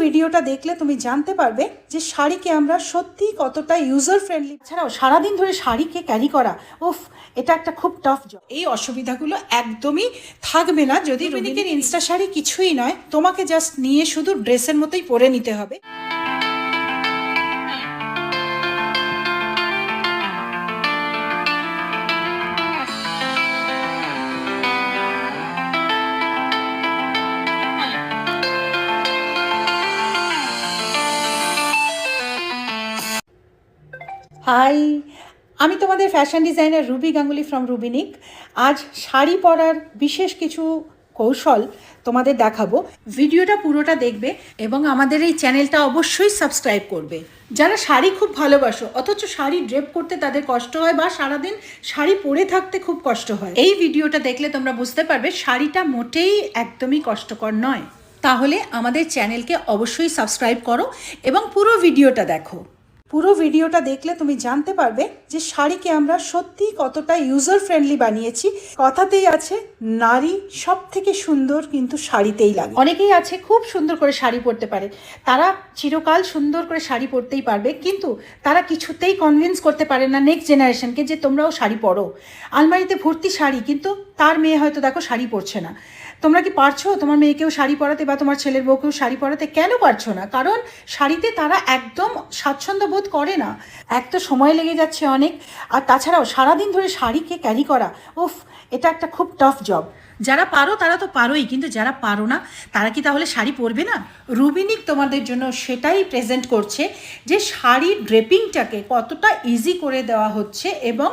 ভিডিওটা দেখলে তুমি জানতে পারবে যে শাড়িকে আমরা সত্যি কতটা ইউজার ফ্রেন্ডলি। ছাড়াও সারাদিন ধরে শাড়িকে ক্যারি করা, উফ, এটা একটা খুব টাফ জব। এই অসুবিধাগুলো একদমই থাকবে না যদি রুবিনিকের ইনস্টা শাড়ি কিছুই নয়, তোমাকে জাস্ট নিয়ে শুধু ড্রেসের মতোই পরে নিতে হবে। হাই, আমি তোমাদের fashion designer Ruby Ganguly from Rubinik. আজ শাড়ি পরার বিশেষ কিছু কৌশল তোমাদের দেখাবো। ভিডিওটা পুরোটা দেখবে এবং আমাদের এই চ্যানেলটা অবশ্যই সাবস্ক্রাইব করবে। যারা শাড়ি খুব ভালোবাসো অথচ শাড়ি ড্রেপ করতে তাদের কষ্ট হয় বা সারাদিন শাড়ি পরে থাকতে খুব কষ্ট হয়, এই ভিডিওটা দেখলে তোমরা বুঝতে পারবে শাড়িটা মোটেই একদমই কষ্টকর নয়। তাহলে আমাদের চ্যানেলকে অবশ্যই সাবস্ক্রাইব করো এবং পুরো ভিডিওটা দেখো। পুরো ভিডিওটা দেখলে তুমি জানতে পারবে যে শাড়িকে আমরা সত্যি কতটা ইউজার ফ্রেন্ডলি বানিয়েছি। কথাতেই আছে, নারী সব থেকে সুন্দর কিন্তু শাড়িতেই লাগে। অনেকেই আছে খুব সুন্দর করে শাড়ি পরতে পারে, তারা চিরকাল সুন্দর করে শাড়ি পরতেই পারবে, কিন্তু তারা কিছুতেই কনভিন্স করতে পারে না নেক্সট জেনারেশনকে যে তোমরাও শাড়ি পরো। আলমারিতে ভর্তি শাড়ি, কিন্তু তার মেয়ে হয়তো দেখো শাড়ি পরছে না। তোমরা কি পারছো তোমার মেয়েকেও শাড়ি পরাতে বা তোমার ছেলের বউকেও শাড়ি পরাতে? কেন পারছো না? কারণ শাড়িতে তারা একদম স্বাচ্ছন্দ্য বোধ করে না। এক তো সময় লেগে যাচ্ছে অনেক, আর তাছাড়াও সারাদিন ধরে শাড়িকে ক্যারি করা, উফ, এটা একটা খুব টাফ জব। যারা পারো তারা তো পারোই, কিন্তু যারা পারো না তারা কি তাহলে শাড়ি পরবে না? রুবিনিক তোমাদের জন্য সেটাই প্রেজেন্ট করছে যে শাড়ির ড্রেপিংটাকে কতটা ইজি করে দেওয়া হচ্ছে এবং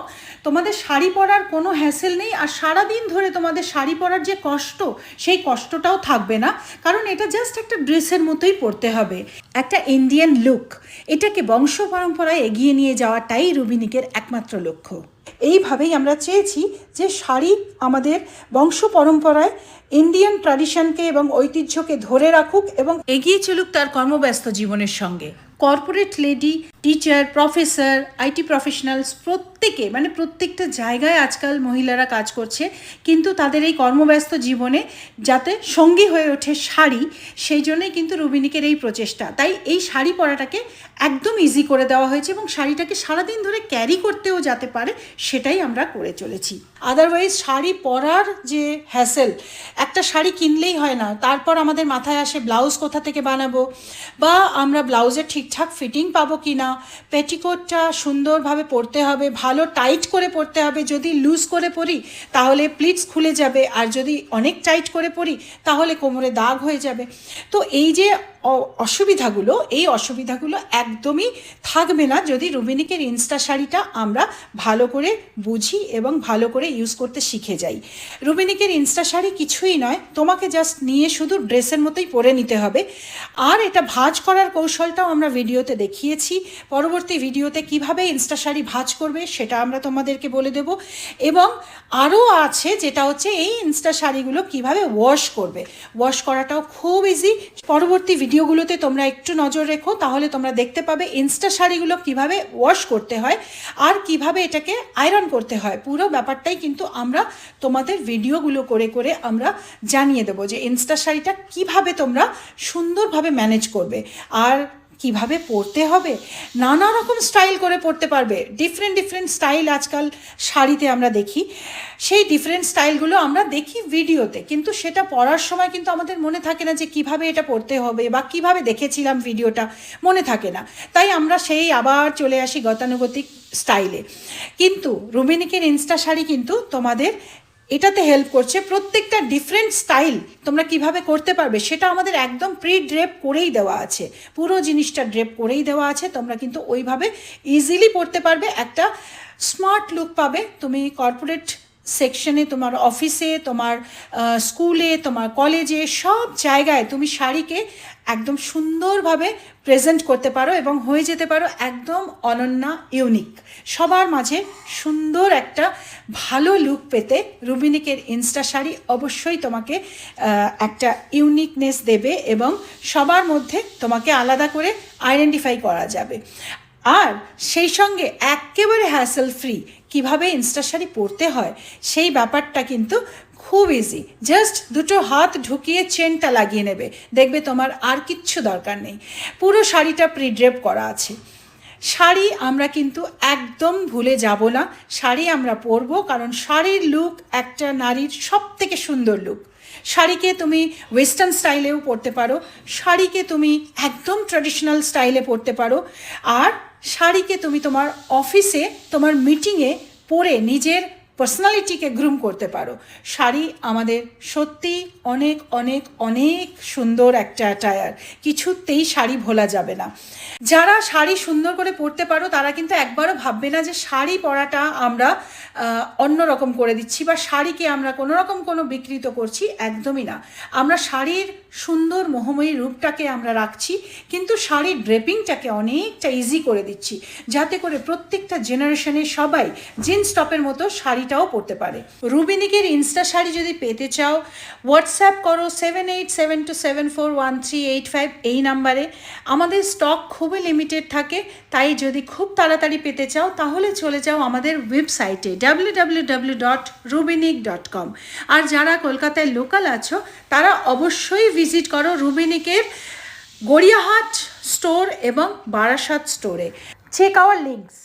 তোমাদের শাড়ি পরার কোনো হ্যাসেল নেই। আর সারাদিন ধরে তোমাদের শাড়ি পরার যে কষ্ট, সেই কষ্টটাও থাকবে না, কারণ এটা জাস্ট একটা ড্রেসের মতোই পরতে হবে। একটা ইন্ডিয়ান লুক, এটাকে বংশ পরম্পরায় এগিয়ে নিয়ে যাওয়াটাই রুবিনিকের একমাত্র লক্ষ্য। এইভাবেই আমরা চেয়েছি যে শাড়ি আমাদের বংশ পরম্পরায় ইন্ডিয়ান ট্র্যাডিশনকে এবং ঐতিহ্যকে ধরে রাখুক এবং এগিয়ে চলুক তার কর্মব্যস্ত জীবনের সঙ্গে। Corporate lady, teacher, professor, IT professionals, প্রত্যেকটা জায়গায় আজকাল মহিলারা কাজ করছে, কিন্তু তাদের এই কর্মব্যস্ত জীবনে যাতে সঙ্গী হয়ে ওঠে শাড়ি, সেই জন্যই কিন্তু রুবিনিকের এই প্রচেষ্টা। তাই এই শাড়ি পরাটাকে একদম ইজি করে দেওয়া হয়েছে এবং শাড়িটাকে সারাদিন ধরে ক্যারি করতেও যেতে পারে, সেটাই আমরা করে চলেছি। আদারওয়াইজ শাড়ি পরার যে হ্যাসেল, একটা শাড়ি কিনলেই হয় না, তারপর আমাদের মাথায় আসে ব্লাউজ কোথা থেকে বানাবো, বা আমরা ব্লাউজের ঠিকঠাক ফিটিং পাবো কি না, পেটিকোটটা সুন্দরভাবে পরতে হবে, ভালো টাইট করে পরতে হবে। যদি লুজ করে পরি তাহলে প্লিটস খুলে যাবে, আর যদি অনেক টাইট করে পরি তাহলে কোমরে দাগ হয়ে যাবে। তো এই যে এই অসুবিধাগুলো একদমই থাকবে না যদি রুবিনিকের ইনস্টা শাড়িটা আমরা ভালো করে বুঝি এবং ভালো করে ইউজ করতে শিখে যাই। রুবিনিকের ইনস্টা শাড়ি কিছুই নয়, তোমাকে জাস্ট নিয়ে শুধু ড্রেসের মতোই পরে নিতে হবে। আর এটা ভাঁজ করার কৌশলটাও আমরা ভিডিওতে দেখিয়েছি। পরবর্তী ভিডিওতে কিভাবে ইনস্টা শাড়ি ভাঁজ করবে সেটা আমরা তোমাদেরকে বলে দেব, এবং আরও আছে যেটা হচ্ছে এই ইনস্টা শাড়িগুলো কিভাবে ওয়াশ করবে। ওয়াশ করাটাও খুব ইজি। পরবর্তী ভিডিওগুলোতে তোমরা একটু নজর রেখো, তাহলে তোমরা দেখতে পাবে ইনস্টা শাড়িগুলো কিভাবে ওয়াশ করতে হয় আর কিভাবে এটাকে আয়রন করতে হয়। পুরো ব্যাপারটাই কিন্তু আমরা তোমাদের ভিডিওগুলো করে করে আমরা জানিয়ে দেবো যে ইনস্টা শাড়িটা কিভাবে তোমরা সুন্দরভাবে ম্যানেজ করবে আর কিভাবে পরতে হবে। নানা রকম স্টাইল করে পরতে পারবে। ডিফারেন্ট স্টাইল আজকাল শাড়িতে আমরা দেখি, সেই ডিফারেন্ট স্টাইলগুলো আমরা দেখি ভিডিওতে, কিন্তু সেটা পরার সময় কিন্তু আমাদের মনে থাকে না যে কিভাবে এটা পরতে হবে বা কিভাবে দেখেছিলাম ভিডিওটা, মনে থাকে না। তাই আমরা সেই আবার চলে আসি গতানুগতিক স্টাইলে। কিন্তু রুবিনিকের ইনস্টা শাড়ি কিন্তু তোমাদের এটাতে হেল্প করছে। প্রত্যেকটা ডিফারেন্ট স্টাইল তোমরা কিভাবে করতে পারবে সেটা আমাদের একদম প্রি ড্রেপ করেই দেওয়া আছে, পুরো জিনিসটা ড্রেপ করেই দেওয়া আছে। তোমরা কিন্তু ওইভাবে ইজিলি পড়তে পারবে, একটা স্মার্ট লুক পাবে। তুমি কর্পোরেট সেকশনে, তোমার অফিসে, তোমার স্কুলে, তোমার কলেজে, সব জায়গায় তুমি শাড়িকে একদম সুন্দরভাবে প্রেজেন্ট করতে পারো এবং হয়ে যেতে পারো একদম অনন্যা, ইউনিক। সবার মাঝে সুন্দর একটা ভালো লুক পেতে রুবিনিকের ইনস্টা শাড়ি অবশ্যই তোমাকে একটা ইউনিকনেস দেবে এবং সবার মধ্যে তোমাকে আলাদা করে আইডেন্টিফাই করা যাবে। আর সেই সঙ্গে একেবারে হ্যাসেল ফ্রি কিভাবে ইনস্টা শাড়ি পরতে হয় সেই ব্যাপারটা কিন্তু খুব ইজি, জাস্ট দুটো হাত ঢুকিয়ে চেনটা লাগিয়ে নেবে, দেখবে তোমার আর কিচ্ছু দরকার নেই। পুরো শাড়িটা প্রিড্রেপ করা আছে। শাড়ি আমরা কিন্তু একদম ভুলে যাব না, শাড়ি আমরা পরবো, কারণ শাড়ির লুক একটা নারীর সব থেকে সুন্দর লুক। শাড়িকে তুমি ওয়েস্টার্ন স্টাইলেও পরতে পারো, শাড়িকে তুমি একদম ট্র্যাডিশনাল স্টাইলে পরতে পারো, আর শাড়িকে তুমি তোমার অফিসে তোমার মিটিংয়ে পরে নিজের পার্সোনালিটিকে গ্রুম করতে পারো। শাড়ি আমাদের সত্যি অনেক অনেক অনেক সুন্দর একটা অ্যাটায়ার, কিছুতেই শাড়ি ভোলা যাবে না। যারা শাড়ি সুন্দর করে পরতে পারো তারা কিন্তু একবারও ভাববে না যে শাড়ি পরাটা আমরা অন্য রকম করে দিচ্ছি বা শাড়িকে আমরা কোনো রকম কোনো বিকৃত করছি, একদমই না। আমরা শাড়ির সুন্দর মোহময়ী রূপটাকে আমরা রাখছি, কিন্তু শাড়ির ড্রেপিংটাকে অনেকটা ইজি করে দিচ্ছি, যাতে করে প্রত্যেকটা জেনারেশনের সবাই জিন্স টপের মতো শাড়িটাও পরতে পারে। রুবিনিকের ইনস্টা শাড়ি যদি পেতে চাও, হোয়াটসঅ্যাপ করো 7872741385 এই নাম্বারে। আমাদের স্টক খুবই লিমিটেড থাকে, তাই যদি খুব তাড়াতাড়ি পেতে চাও তাহলে চলে যাও আমাদের ওয়েবসাইটে www.rubinik.com। আর যারা কলকাতায় লোকাল আছো তারা অবশ্যই ভিজিট করো রুবিনিকের গড়িয়াহাট স্টোর এবং বারাসাত স্টোরে। Check our links.